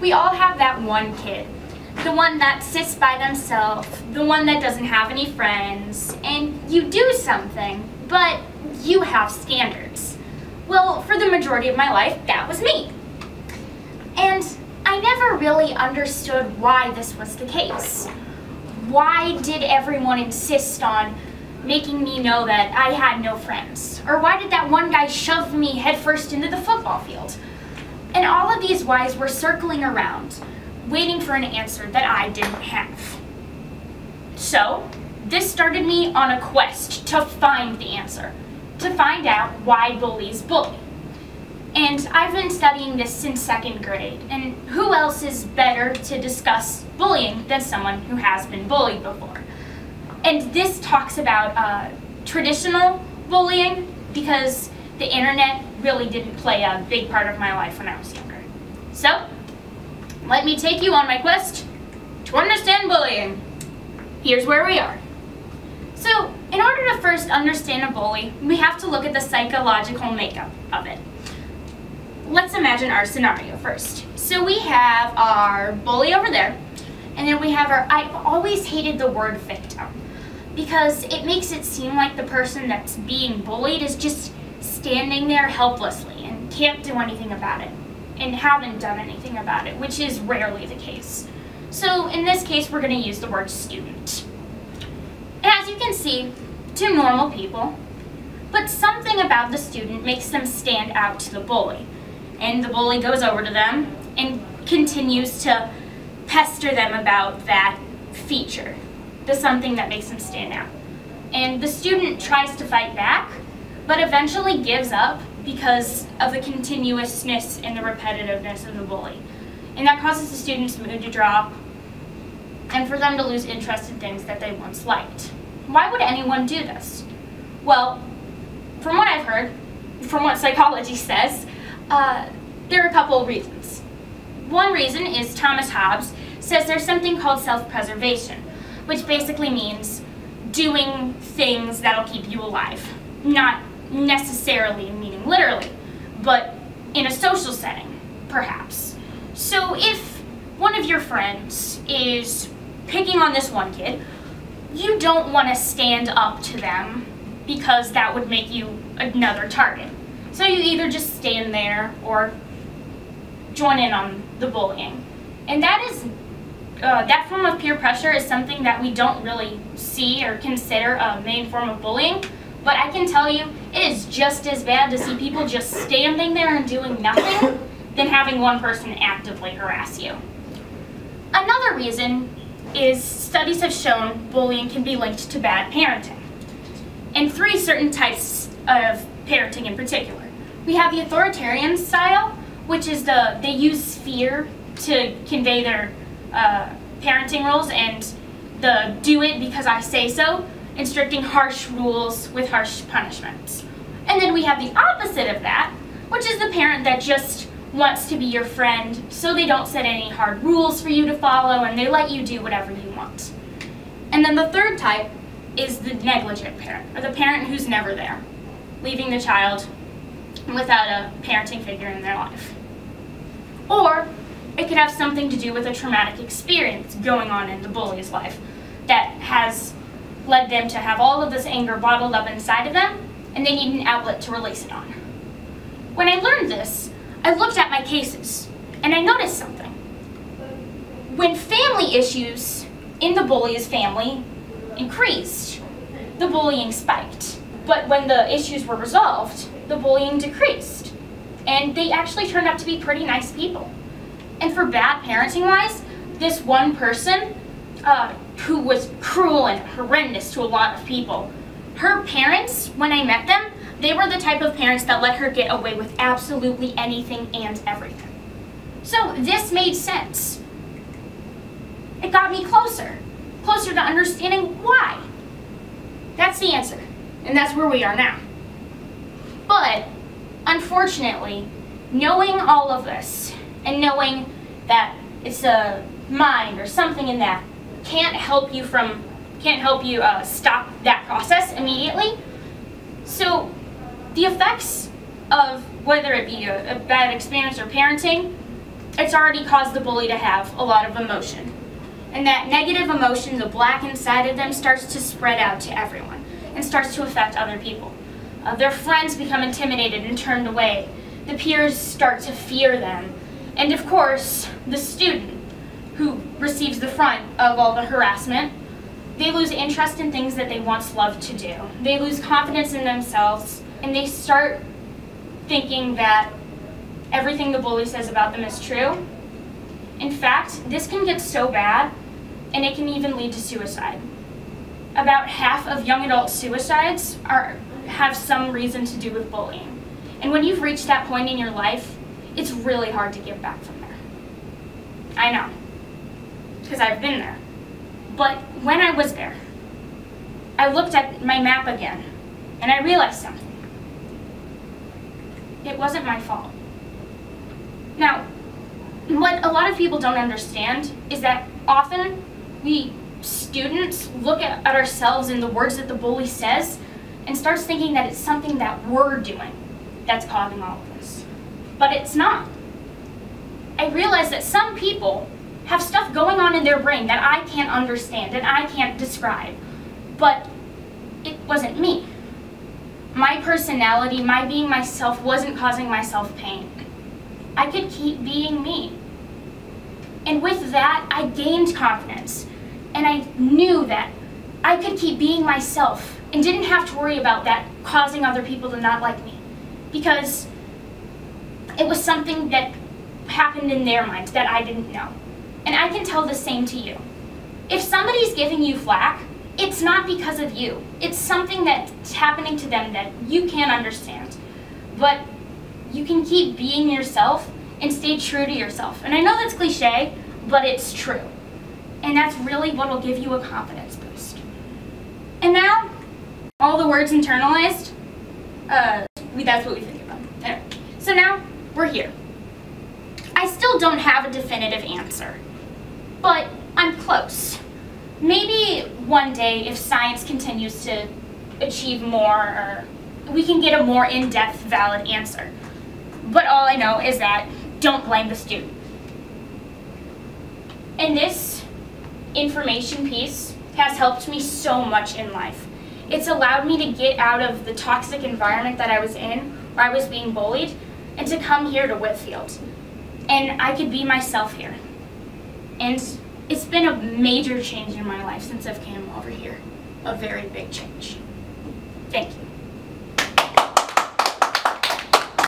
We all have that one kid, the one that sits by themselves, the one that doesn't have any friends, and you do something, but you have standards. Well, for the majority of my life, that was me. And I never really understood why this was the case. Why did everyone insist on making me know that I had no friends? Or why did that one guy shove me headfirst into the football field? And all of these whys were circling around, waiting for an answer that I didn't have. So, this started me on a quest to find the answer, to find out why bullies bully. And I've been studying this since 2nd grade, and who else is better to discuss bullying than someone who has been bullied before? And this talks about traditional bullying, because the internet really didn't play a big part of my life when I was younger. So, let me take you on my quest to understand bullying. Here's where we are. So, in order to first understand a bully, we have to look at the psychological makeup of it. Let's imagine our scenario first. So we have our bully over there, and then we have our, I've always hated the word victim, because it makes it seem like the person that's being bullied is just standing there helplessly and can't do anything about it, and haven't done anything about it, which is rarely the case. So in this case, we're going to use the word student. As you can see, two normal people, but something about the student makes them stand out to the bully. And the bully goes over to them and continues to pester them about that feature, the something that makes them stand out. And the student tries to fight back, but eventually gives up because of the continuousness and the repetitiveness of the bully. And that causes the student's mood to drop and for them to lose interest in things that they once liked. Why would anyone do this? Well, from what I've heard, from what psychology says, there are a couple of reasons. One reason is Thomas Hobbes says there's something called self-preservation, which basically means doing things that'll keep you alive. Not necessarily meaning literally, but in a social setting, perhaps. So if one of your friends is picking on this one kid, you don't want to stand up to them because that would make you another target. So you either just stand there or join in on the bullying. And that is, that form of peer pressure is something that we don't really see or consider a main form of bullying. But I can tell you, it is just as bad to see people just standing there and doing nothing than having one person actively harass you. Another reason is studies have shown bullying can be linked to bad parenting. And 3 certain types of parenting in particular. We have the authoritarian style, which is they use fear to convey their parenting rules, and the do it because I say so, instructing harsh rules with harsh punishments. And then we have the opposite of that, which is the parent that just wants to be your friend, so they don't set any hard rules for you to follow, and they let you do whatever you want. And then the third type is the negligent parent, or the parent who's never there, leaving the child without a parenting figure in their life. Or it could have something to do with a traumatic experience going on in the bully's life that has led them to have all of this anger bottled up inside of them, and they need an outlet to release it on. When I learned this, I looked at my cases, and I noticed something. When family issues in the bully's family increased, the bullying spiked. But when the issues were resolved, the bullying decreased. And they actually turned out to be pretty nice people. And for bad parenting-wise, this one person, who was cruel and horrendous to a lot of people, her parents, when I met them, they were the type of parents that let her get away with absolutely anything and everything. So this made sense. It got me closer to understanding why. That's the answer, and that's where we are now. But, unfortunately, knowing all of this, and knowing that it's a mind or something in that, can't help you stop that process immediately. So, the effects of whether it be a bad experience or parenting, it's already caused the bully to have a lot of emotion. And that negative emotion, the black inside of them, starts to spread out to everyone and starts to affect other people. Their friends become intimidated and turned away. The peers start to fear them. And of course, the student who receives the brunt of all the harassment, they lose interest in things that they once loved to do. They lose confidence in themselves, and they start thinking that everything the bully says about them is true. In fact, this can get so bad, and it can even lead to suicide. About half of young adult suicides have some reason to do with bullying. And when you've reached that point in your life, it's really hard to get back from there. I know, because I've been there. But when I was there, I looked at my map again, and I realized something. It wasn't my fault. Now, what a lot of people don't understand is that often we students look at ourselves and the words that the bully says and starts thinking that it's something that we're doing that's causing all of this. But it's not. I realize that some people have stuff going on in their brain that I can't understand and I can't describe. But it wasn't me. My personality, my being myself, wasn't causing myself pain. I could keep being me. And with that, I gained confidence. And I knew that I could keep being myself and didn't have to worry about that causing other people to not like me. Because it was something that happened in their minds that I didn't know. And I can tell the same to you. If somebody's giving you flack, it's not because of you. It's something that's happening to them that you can't understand. But you can keep being yourself and stay true to yourself. And I know that's cliche, but it's true. And that's really what will give you a confidence boost. And now, all the words internalized, that's what we think about. Anyway, so now, we're here. I still don't have a definitive answer, but I'm close. Maybe one day, if science continues to achieve more, or we can get a more in-depth, valid answer. But all I know is that don't blame the student. And this information piece has helped me so much in life. It's allowed me to get out of the toxic environment that I was in, where I was being bullied, and to come here to Whitfield. And I could be myself here. And it's been a major change in my life since I've came over here. A very big change. Thank you.